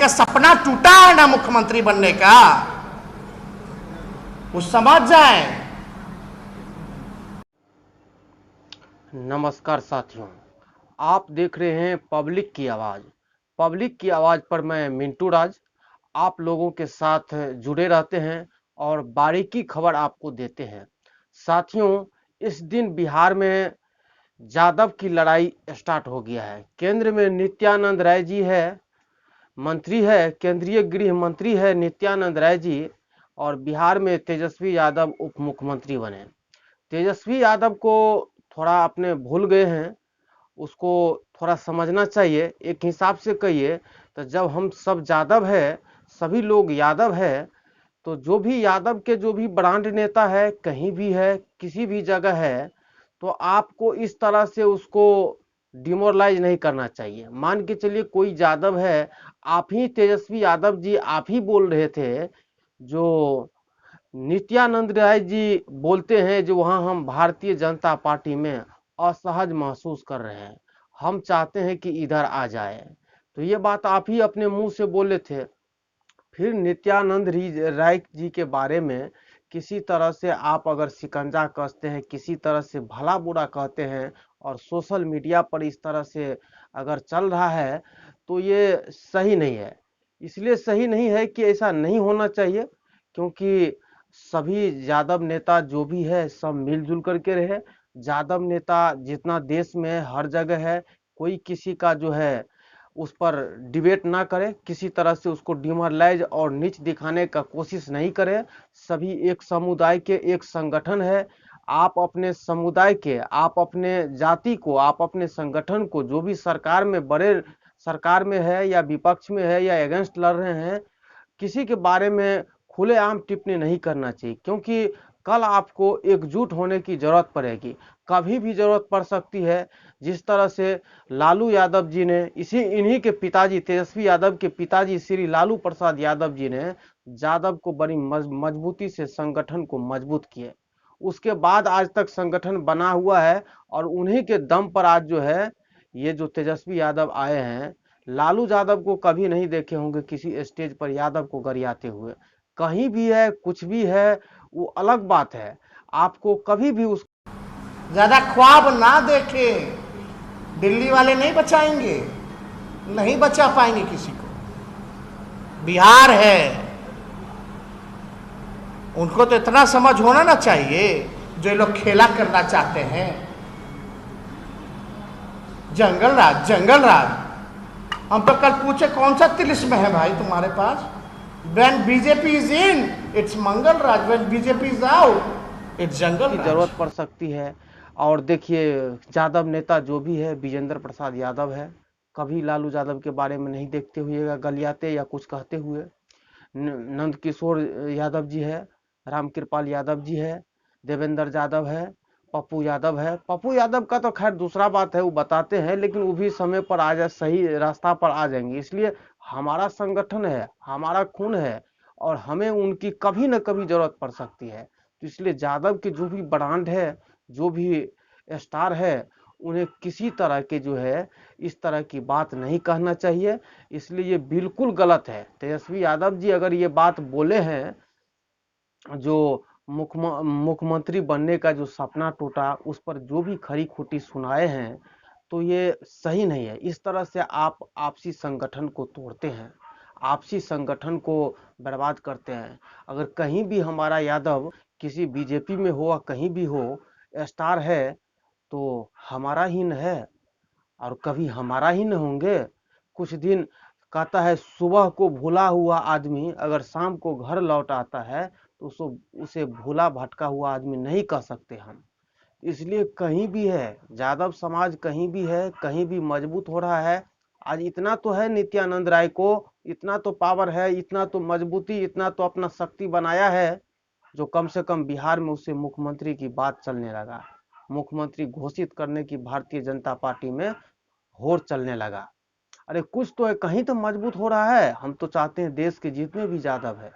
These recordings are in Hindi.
का सपना टूटा है ना मुख्यमंत्री बनने का, वो समझ जाए। नमस्कार साथियों, आप देख रहे हैं पब्लिक की आवाज़। पब्लिक की आवाज़ पर मैं मिंटू राज आप लोगों के साथ जुड़े रहते हैं और बारीकी खबर आपको देते हैं। साथियों, इस दिन बिहार में जादव की लड़ाई स्टार्ट हो गया है। केंद्र में नित्यानंद राय जी है, मंत्री है, केंद्रीय गृह मंत्री है नित्यानंद राय जी, और बिहार में तेजस्वी यादव उप मुख्यमंत्री बने। तेजस्वी यादव को थोड़ा अपने भूल गए हैं, उसको थोड़ा समझना चाहिए। एक हिसाब से कहिए तो जब हम सब यादव है, सभी लोग यादव है, तो जो भी यादव के जो भी ब्रांड नेता है, कहीं भी है, किसी भी जगह है, तो आपको इस तरह से उसको डिमोरलाइज नहीं करना चाहिए। मान के चलिए कोई यादव है, आप ही तेजस्वी यादव जी आप ही बोल रहे थे, जो नित्यानंद राय जी बोलते हैं जो वहाँ हम भारतीय जनता पार्टी में असहज महसूस कर रहे हैं, हम चाहते हैं कि इधर आ जाए। तो ये बात आप ही अपने मुंह से बोले थे। फिर नित्यानंद राय जी के बारे में किसी तरह से आप अगर शिकंजा कसते हैं, किसी तरह से भला बुरा कहते हैं और सोशल मीडिया पर इस तरह से अगर चल रहा है, तो ये सही नहीं है। इसलिए सही नहीं है कि ऐसा नहीं होना चाहिए, क्योंकि सभी यादव नेता जो भी है सब मिलजुल करके रहे। यादव नेता जितना देश में हर जगह है, कोई किसी का जो है उस पर डिबेट ना करे, किसी तरह से उसको डिमोरलाइज और नीच दिखाने का कोशिश नहीं करे। सभी एक समुदाय के एक संगठन है। आप अपने समुदाय के, आप अपने जाति को, आप अपने संगठन को, जो भी सरकार में बड़े सरकार में है या विपक्ष में है या अगेंस्ट लड़ रहे हैं, किसी के बारे में खुलेआम टिप्पणी नहीं करना चाहिए, क्योंकि कल आपको एकजुट होने की जरूरत पड़ेगी, कभी भी जरूरत पड़ सकती है। जिस तरह से लालू यादव जी ने इन्हीं के पिताजी तेजस्वी यादव के पिताजी श्री लालू प्रसाद यादव जी ने यादव को बड़ी मजबूती से संगठन को मजबूत किए, उसके बाद आज तक संगठन बना हुआ है। और उन्हीं के दम पर आज जो है ये जो तेजस्वी यादव आए हैं, लालू यादव को कभी नहीं देखे होंगे किसी स्टेज पर यादव को गरियाते हुए। कहीं भी है, कुछ भी है, वो अलग बात है। आपको कभी भी उस ज्यादा ख्वाब ना देखे, दिल्ली वाले नहीं बचाएंगे, नहीं बचा पाएंगे किसी को। बिहार है, उनको तो इतना समझ होना ना चाहिए, जो लोग खेला करना चाहते हैं। जंगल राज, जंगल राज, हम तो कल पूछे कौन सा तिलिस्म है भाई तुम्हारे पास? When BJP is in, it's Mangal Raj, when BJP is out, it's जंगल की राज। जरूरत पड़ सकती है। और देखिए, यादव नेता जो भी है, विजेंद्र प्रसाद यादव है, कभी लालू यादव के बारे में नहीं देखते हुए गलियाते या कुछ कहते हुए। नंद किशोर यादव जी है, रामकृपाल यादव जी है, देवेंद्र यादव है, पप्पू यादव है। पप्पू यादव का तो खैर दूसरा बात है, वो बताते हैं, लेकिन वो भी समय पर आ जाए, सही रास्ता पर आ जाएंगे। इसलिए हमारा संगठन है, हमारा खून है, और हमें उनकी कभी न कभी जरूरत पड़ सकती है। तो इसलिए यादव के जो भी ब्रांड है, जो भी स्टार है, उन्हें किसी तरह के जो है इस तरह की बात नहीं कहना चाहिए। इसलिए ये बिल्कुल गलत है। तेजस्वी यादव जी अगर ये बात बोले हैं, जो मुख्यमंत्री बनने का जो सपना टूटा, उस पर जो भी खरी खोटी सुनाए हैं, तो ये सही नहीं है। इस तरह से आप आपसी संगठन को तोड़ते हैं, आपसी संगठन को बर्बाद करते हैं। अगर कहीं भी हमारा यादव किसी बीजेपी में हो या कहीं भी हो, स्टार है, तो हमारा ही न है, और कभी हमारा ही न होंगे। कुछ दिन कहता है, सुबह को भूला हुआ आदमी अगर शाम को घर लौट आता है, तो उसे भूला भटका हुआ आदमी नहीं कह सकते हम। इसलिए कहीं भी है, यादव समाज कहीं भी है, कहीं भी मजबूत हो रहा है। आज इतना तो है नित्यानंद राय को, इतना तो पावर है, इतना तो मजबूती, इतना तो अपना शक्ति बनाया है, जो कम से कम बिहार में उससे मुख्यमंत्री की बात चलने लगा, मुख्यमंत्री घोषित करने की भारतीय जनता पार्टी में होड़ चलने लगा। अरे कुछ तो है, कहीं तो मजबूत हो रहा है। हम तो चाहते हैं देश के जितने भी यादव है,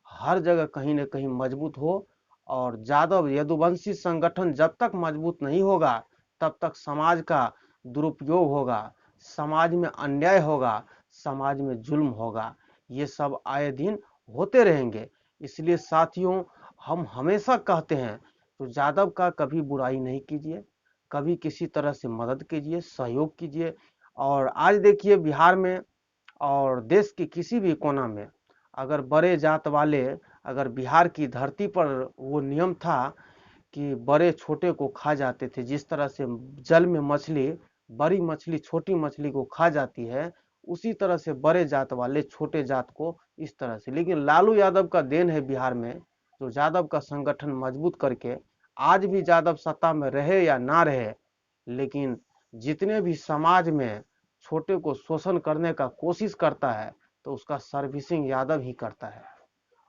हर जगह कहीं न कहीं मजबूत हो। और यादव यदुवंशी संगठन जब तक मजबूत नहीं होगा, तब तक समाज का दुरुपयोग होगा, समाज में अन्याय होगा, समाज में जुल्म होगा। ये सब आए दिन होते रहेंगे। इसलिए साथियों, हम हमेशा कहते हैं तो यादव का कभी बुराई नहीं कीजिए, कभी किसी तरह से मदद कीजिए, सहयोग कीजिए। और आज देखिए बिहार में और देश के किसी भी कोना में अगर बड़े जात वाले, अगर बिहार की धरती पर वो नियम था कि बड़े छोटे को खा जाते थे, जिस तरह से जल में मछली, बड़ी मछली छोटी मछली को खा जाती है, उसी तरह से बड़े जात वाले छोटे जात को इस तरह से। लेकिन लालू यादव का देन है बिहार में, जो यादव का संगठन मजबूत करके आज भी यादव सत्ता में रहे या ना रहे, लेकिन जितने भी समाज में छोटे को शोषण करने का कोशिश करता है तो उसका सर्विसिंग यादव ही करता है,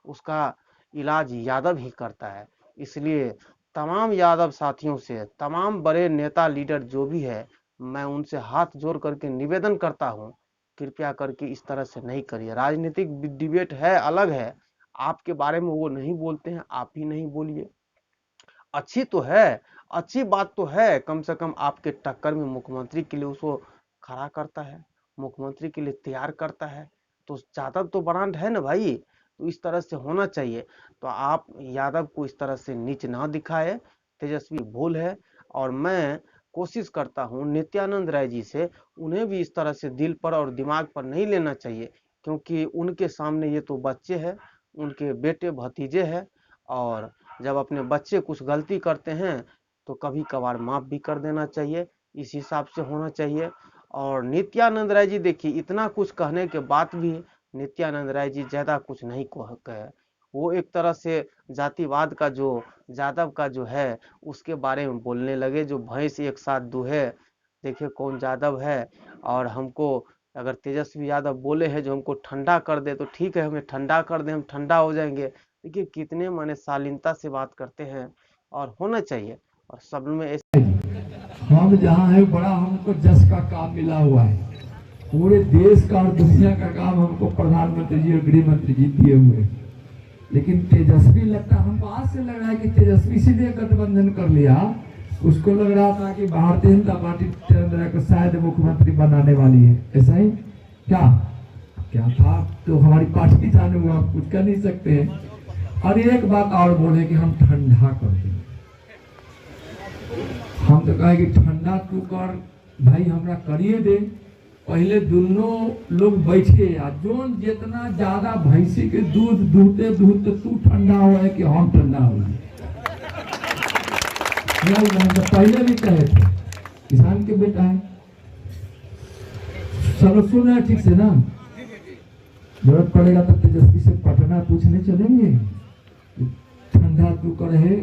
उसका इलाज यादव ही करता है। इसलिए तमाम यादव साथियों से, तमाम बड़े नेता लीडर जो भी है, मैं उनसे हाथ जोड़ करके निवेदन करता हूं, कृपया करके इस तरह से नहीं करिए। राजनीतिक डिबेट है, अलग है, आपके बारे में वो नहीं बोलते हैं, आप ही नहीं बोलिए। अच्छी तो है, अच्छी बात तो है, कम से कम आपके टक्कर में मुख्यमंत्री के लिए उसको खड़ा करता है, मुख्यमंत्री के लिए तैयार करता है, तो यादव तो ब्रांड है ना भाई। तो इस तरह से होना चाहिए। तो आप यादव को इस तरह से नीच ना दिखाए, तेजस्वी भूल है। और मैं कोशिश करता हूं नित्यानंद राय जी से, उन्हें भी इस तरह से दिल पर और दिमाग पर नहीं लेना चाहिए, क्योंकि उनके सामने ये तो बच्चे हैं, उनके बेटे भतीजे हैं। और जब अपने बच्चे कुछ गलती करते हैं तो कभी कभार माफ भी कर देना चाहिए, इस हिसाब से होना चाहिए। और नित्यानंद राय जी देखिए, इतना कुछ कहने के बाद भी नित्यानंद राय जी ज्यादा कुछ नहीं कहे। वो एक तरह से जातिवाद का जो यादव का जो है उसके बारे में बोलने लगे, जो भैंस एक साथ दूहे देखिए कौन यादव है। और हमको अगर तेजस्वी यादव बोले हैं जो हमको ठंडा कर दे तो ठीक है, हमें ठंडा कर दे, हम ठंडा हो जाएंगे। देखिए कितने माने शालीनता से बात करते हैं, और होना चाहिए। और सब में हम जहाँ है बड़ा हमको जस का काम मिला हुआ है, पूरे देश का और दुनिया का काम हमको प्रधानमंत्री जी और गृह मंत्री जी दिए हुए हैं। लेकिन तेजस्वी लगता, हमको आज से लग रहा है कि तेजस्वी सीधे गठबंधन कर लिया। उसको लग रहा था कि भारतीय जनता पार्टी तेरंद्रा को शायद मुख्यमंत्री बनाने वाली है, ऐसा ही क्या क्या था। तो हमारी पार्टी जाने हुआ, हम कुछ कर नहीं सकते हैं। और एक बात और बोले कि हम ठंडा कर दें, हम तो कहे कि ठंडा तू कर भाई, हमरा करिए दे। पहले दोनों लोग बैठे, या जो जितना ज्यादा भैंसी के दूध दूहते दूहते तू ठंडा हो है कि हम ठंडा हो। तो पहले भी कहे थे, किसान के बेटा है। चलो सुन रहे ठीक से ना, जरूरत पड़ेगा तो तेजस्वी से पटना पूछने चलेंगे, ठंडा तू करे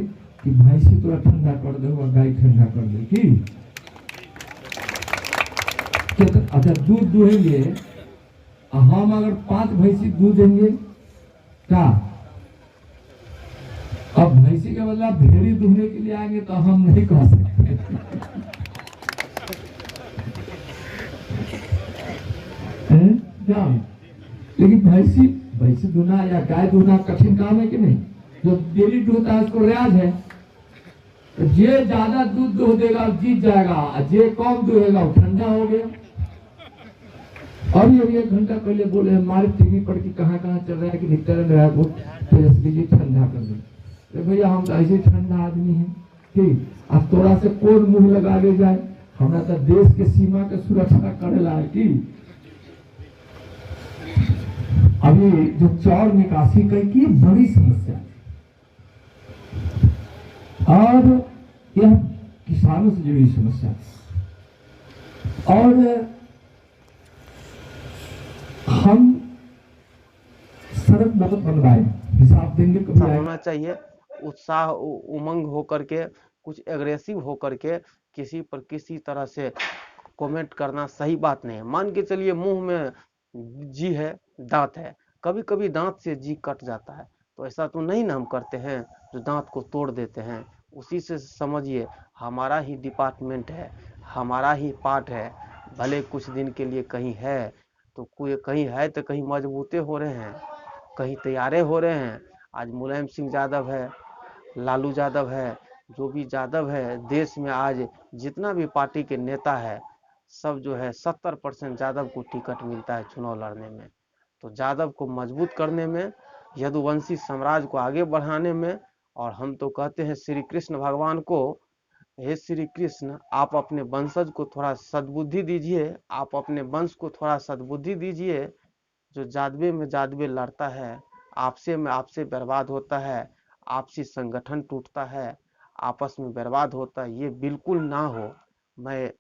कि भैंसी थोड़ा ठंडा कर दे और गाय ठंडा कर दे कि अच्छा दूध दूहेंगे। हम अगर 5 भैंसी दूध देंगे क्या, अब भैंसी के बदला भेड़ी दूहने के लिए आएंगे तो हम नहीं कह सकते। क्या लेकिन भैंसी दूहना या गाय दूहना कठिन काम है कि नहीं। जो डेली दूहता है उसको रियाज है। तो जे ज्यादा दूध दूह देगा जीत जाएगा, जे कम दूहेगा वो ठंडा हो गया। और ये 1 घंटा पहले बोले हमारे टीवी पर कि कहाँ चल रहा है कि नित्यानंद राय को तेजस्वी जी ठंडा कर दे। तो भैया हम तो ऐसे ठंडा आदमी हैं कि अब थोड़ा से कौन मुंह लगा ले जाए, हमारा तो देश के सीमा के सुरक्षा करेला है कि। अभी जो चौर निकासी की बड़ी समस्या है, और यह किसानों से जुड़ी समस्या है। और हम सड़क बहुत बनवाए, हिसाब देंगे कभी होना चाहिए। उत्साह उमंग होकर के, कुछ एग्रेसिव होकर के किसी पर किसी तरह से कमेंट करना सही बात नहीं है। मान के चलिए मुंह में जी है, दांत है, कभी कभी दांत से जी कट जाता है, तो ऐसा तो नहीं ना हम करते हैं जो दांत को तोड़ देते हैं। उसी से समझिए हमारा ही डिपार्टमेंट है, हमारा ही पार्ट है। भले कुछ दिन के लिए कहीं है तो कोई कहीं है तो कहीं मजबूते हो रहे हैं, कहीं तैयारे हो रहे हैं। आज मुलायम सिंह यादव है, लालू यादव है, जो भी यादव है देश में, आज जितना भी पार्टी के नेता है सब जो है 70% यादव को टिकट मिलता है चुनाव लड़ने में। तो यादव को मजबूत करने में, यदुवंशी साम्राज्य को आगे बढ़ाने में, और हम तो कहते हैं श्री कृष्ण भगवान को, हे श्री कृष्ण, आप अपने वंशज को थोड़ा सद्बुद्धि दीजिए, आप अपने वंश को थोड़ा सद्बुद्धि दीजिए। जो जादवे में जादवे लड़ता है, आपसे में आपसे बर्बाद होता है, आपसी संगठन टूटता है, आपस में बर्बाद होता है, ये बिल्कुल ना हो। मैं